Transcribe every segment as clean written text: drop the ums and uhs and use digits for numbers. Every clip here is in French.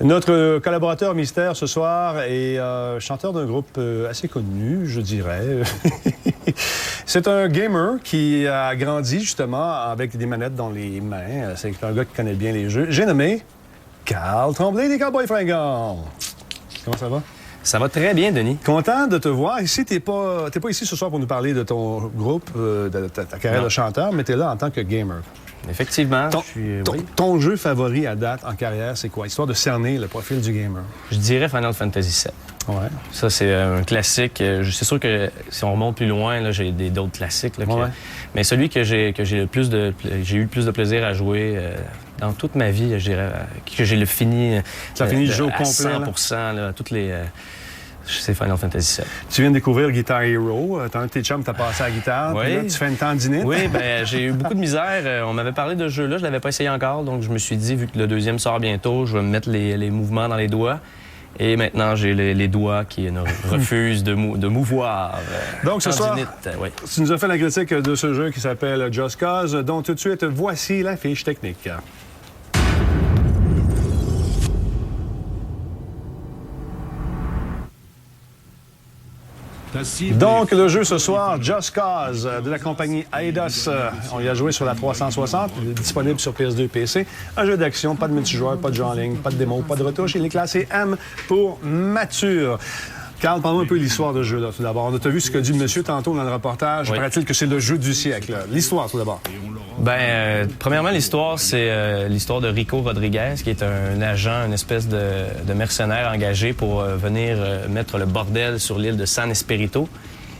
Notre collaborateur mystère ce soir est chanteur d'un groupe assez connu, je dirais. C'est un gamer qui a grandi justement avec des manettes dans les mains. C'est un gars qui connaît bien les jeux. J'ai nommé Carl Tremblay des Cowboys Fringants. Comment ça va? Ça va très bien, Denis. Content de te voir. Ici, t'es pas ici ce soir pour nous parler de ton groupe, de ta carrière de chanteur, mais t'es là en tant que gamer. Effectivement. Ton jeu favori à date en carrière, c'est quoi? Histoire de cerner le profil du gamer. Je dirais Final Fantasy VII. Ouais. Ça, c'est un classique. C'est sûr que si on remonte plus loin, là, j'ai d'autres classiques. Là, mais celui que j'ai eu le plus de plaisir à jouer dans toute ma vie, je dirais, que j'ai fini. Ça finit le jeu au complet, 100%, là, toutes les. C'est Final Fantasy VII. Tu viens de découvrir Guitar Hero. T'as un de tes chums, t'as passé à la guitare. Oui. Là, tu fais une tendinite. Oui, bien, j'ai eu beaucoup de misère. On m'avait parlé de ce jeu-là, je l'avais pas essayé encore. Donc, je me suis dit, vu que le deuxième sort bientôt, je vais me mettre les mouvements dans les doigts. Et maintenant, j'ai les doigts qui refusent de mouvoir. Donc, ce soir, oui. Tu nous as fait la critique de ce jeu qui s'appelle Just Cause. Donc, tout de suite, voici la fiche technique. Donc, le jeu ce soir, Just Cause, de la compagnie Eidos. On y a joué sur la 360, disponible sur PS2 et PC. Un jeu d'action, pas de multijoueur, pas de jeu en ligne, pas de démo, pas de retouche. Il est classé M pour mature. Carl, parle-nous un peu de l'histoire de ce jeu-là, tout d'abord. On a vu ce que dit le monsieur tantôt dans le reportage. Oui. Paraît-il que c'est le jeu du siècle. L'histoire, tout d'abord. Bien, premièrement, l'histoire, c'est l'histoire de Rico Rodriguez, qui est un agent, une espèce de mercenaire engagé pour venir mettre le bordel sur l'île de San Espirito,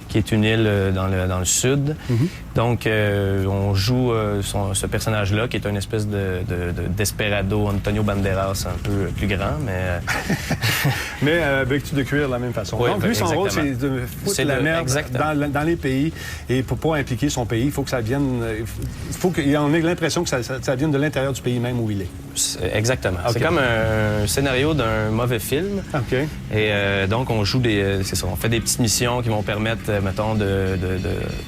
qui est une île dans le sud. Mm-hmm. Donc, on joue ce personnage-là, qui est une espèce de desperado, Antonio Banderas, un peu plus grand, mais... mais vêtu de cuir de la même façon. Oui, donc, lui, son rôle, c'est de foutre la merde dans les pays. Et pour pas impliquer son pays, il faut que ça vienne... Il faut qu'il en ait l'impression que ça vienne de l'intérieur du pays même où il est. Exactement. Okay. C'est comme un scénario d'un mauvais film. OK. Et donc, on joue c'est ça, on fait des petites missions qui vont permettre, mettons,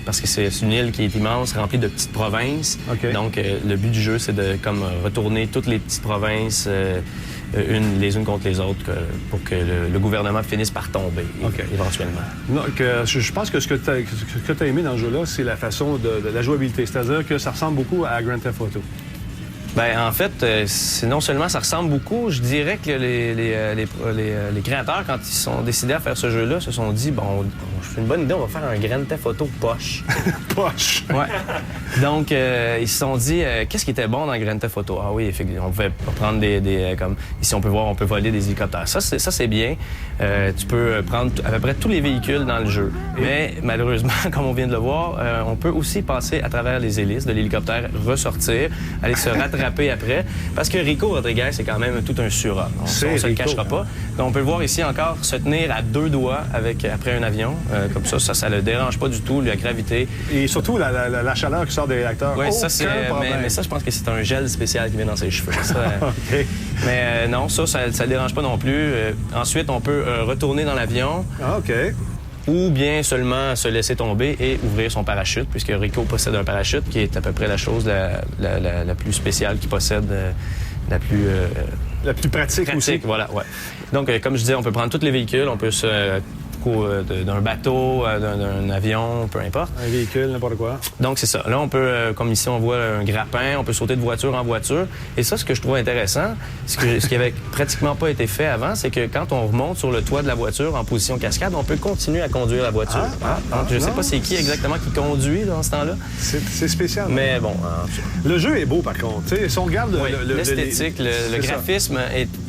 parce que c'est une île qui est immense, remplie de petites provinces. Okay. Donc, le but du jeu, c'est de retourner toutes les petites provinces les unes contre les autres pour que le gouvernement finisse par tomber, éventuellement. Donc, je pense que ce que tu as aimé dans ce jeu-là, c'est la façon de la jouabilité. C'est-à-dire que ça ressemble beaucoup à Grand Theft Auto. Bien, en fait, c'est non seulement ça ressemble beaucoup, je dirais que les créateurs, quand ils sont décidés à faire ce jeu-là, se sont dit, bon, je fais une bonne idée, on va faire un Grand Theft Auto poche. Poche! Ouais. Donc, ils se sont dit, qu'est-ce qui était bon dans Grand Theft Auto? Ah oui, on pouvait prendre comme ici, on peut voir, on peut voler des hélicoptères. Ça, c'est bien. Tu peux prendre à peu près tous les véhicules dans le jeu. Mais malheureusement, comme on vient de le voir, on peut aussi passer à travers les hélices de l'hélicoptère, ressortir, aller se rattraper après, parce que Rico Rodriguez, c'est quand même tout un surhomme. On ne se le cachera pas. Donc, on peut le voir ici encore se tenir à deux doigts après un avion. Comme ça ne le dérange pas du tout, la gravité. Et surtout, la chaleur qui sort des réacteurs. Oui, ça, c'est... Mais ça, je pense que c'est un gel spécial qui vient dans ses cheveux. Ça, OK. Mais non, ça ne le dérange pas non plus. Ensuite, on peut retourner dans l'avion. Ah, OK. Ou bien seulement se laisser tomber et ouvrir son parachute, puisque Rico possède un parachute qui est à peu près la chose la plus spéciale qu'il possède, la plus pratique aussi. Voilà, ouais. Donc, comme je disais, on peut prendre tous les véhicules, on peut d'un bateau, d'un avion, peu importe. Un véhicule, n'importe quoi. Donc, c'est ça. Là, on peut, comme ici, on voit un grappin, on peut sauter de voiture en voiture. Et ça, ce que je trouve intéressant, ce qui avait pratiquement pas été fait avant, c'est que quand on remonte sur le toit de la voiture en position cascade, on peut continuer à conduire la voiture. Donc, je sais pas c'est qui exactement qui conduit dans ce temps-là. C'est spécial. Mais bon... le jeu est beau, par contre. T'sais, si on regarde l'esthétique, le graphisme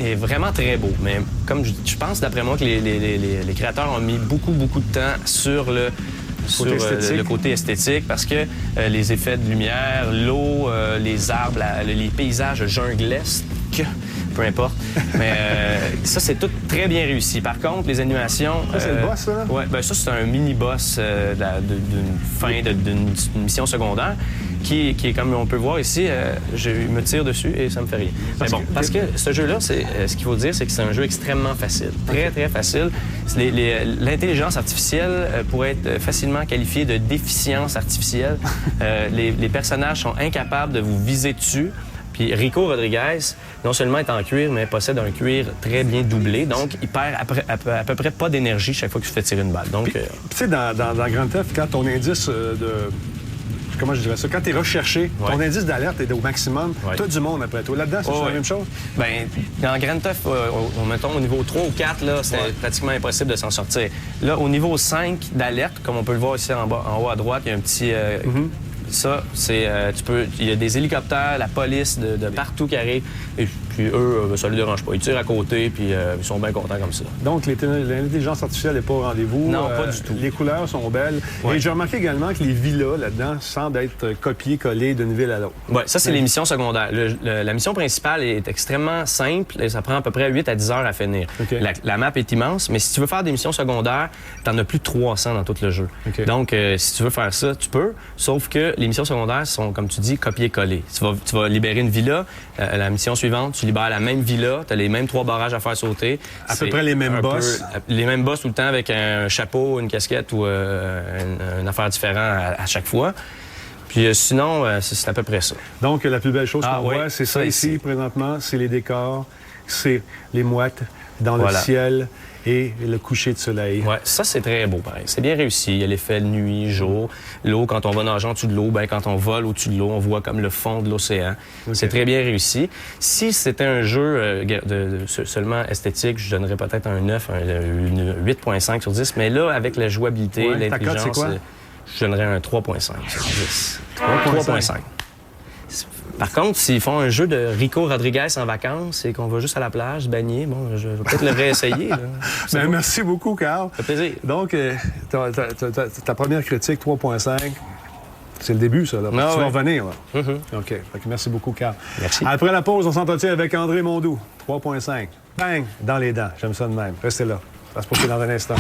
est vraiment très beau. Mais comme je pense, d'après moi, que les créateurs ont mis beaucoup de temps sur le côté esthétique parce que les effets de lumière, l'eau, les arbres, les paysages junglesques, peu importe. Mais ça, c'est tout très bien réussi. Par contre, les animations... Ça, c'est le boss, ça? Oui, bien ça, c'est un mini-boss d'une fin d'une mission secondaire qui est comme on peut voir ici, je me tire dessus et ça me fait rien. Mais bon, parce que ce jeu-là, ce qu'il faut dire, c'est que c'est un jeu extrêmement facile. Très, très facile. L'intelligence artificielle pourrait être facilement qualifiée de déficience artificielle. Les personnages sont incapables de vous viser dessus. Puis Rico Rodriguez, non seulement est en cuir, mais possède un cuir très bien doublé. Donc, il perd à peu près pas d'énergie chaque fois que tu fais tirer une balle. Donc, tu sais, dans Grand Theft, quand ton indice comment je dirais ça? Quand tu es recherché, ton indice d'alerte est au maximum, tu as du monde après toi. Là-dedans, c'est la même chose? Bien, dans Grand Theft, mettons au niveau 3 ou 4, là, c'est pratiquement impossible de s'en sortir. Là, au niveau 5 d'alerte, comme on peut le voir ici en haut à droite, il y a un petit... Ça, c'est il y a des hélicoptères, la police de partout qui arrivent. Et puis eux, ça ne les dérange pas. Ils tirent à côté, puis ils sont bien contents comme ça. Donc, l'intelligence artificielle n'est pas au rendez-vous. Non, pas du tout. Les couleurs sont belles. Et j'ai remarqué également que les villas, là-dedans, semblent être copiées-collées d'une ville à l'autre. Oui, ça, c'est les missions secondaires. La mission principale est extrêmement simple et ça prend à peu près 8 à 10 heures à finir. Okay. La map est immense, mais si tu veux faire des missions secondaires, tu en as plus de 300 dans tout le jeu. Okay. Donc, si tu veux faire ça, tu peux, sauf que les missions secondaires sont, comme tu dis, copier-coller. Tu vas libérer une villa. La mission suivante, tu libères la même villa. Tu as les mêmes 3 barrages à faire sauter. À peu près les mêmes boss. Les mêmes boss tout le temps avec un chapeau, une casquette ou une affaire différente à chaque fois. Puis sinon, c'est à peu près ça. Donc, la plus belle chose qu'on voit, c'est ça ici, présentement. C'est les décors, c'est les mouettes dans le ciel et le coucher de soleil. Oui, ça, c'est très beau, pareil. C'est bien réussi. Il y a l'effet nuit, jour. L'eau, quand on va nager en dessous de l'eau, bien, quand on vole au-dessus de l'eau, on voit comme le fond de l'océan. Okay. C'est très bien réussi. Si c'était un jeu seulement esthétique, je donnerais peut-être un 9, une 8.5 sur 10. Mais là, avec la jouabilité, l'intelligence, c'est quoi? Je donnerais un 3.5 sur 10. 3.5. Par contre, s'ils font un jeu de Rico Rodriguez en vacances et qu'on va juste à la plage se baigner, bon, je vais peut-être le réessayer. Merci beaucoup, Carl. Ça fait plaisir. Donc, ta première critique, 3.5, c'est le début, ça. Là. Tu vas revenir. Là. OK. Merci beaucoup, Carl. Merci. Après la pause, on s'entretient avec André Mondoux. 3.5. Bang! Dans les dents. J'aime ça de même. Restez là. Ça se poursuit dans un instant.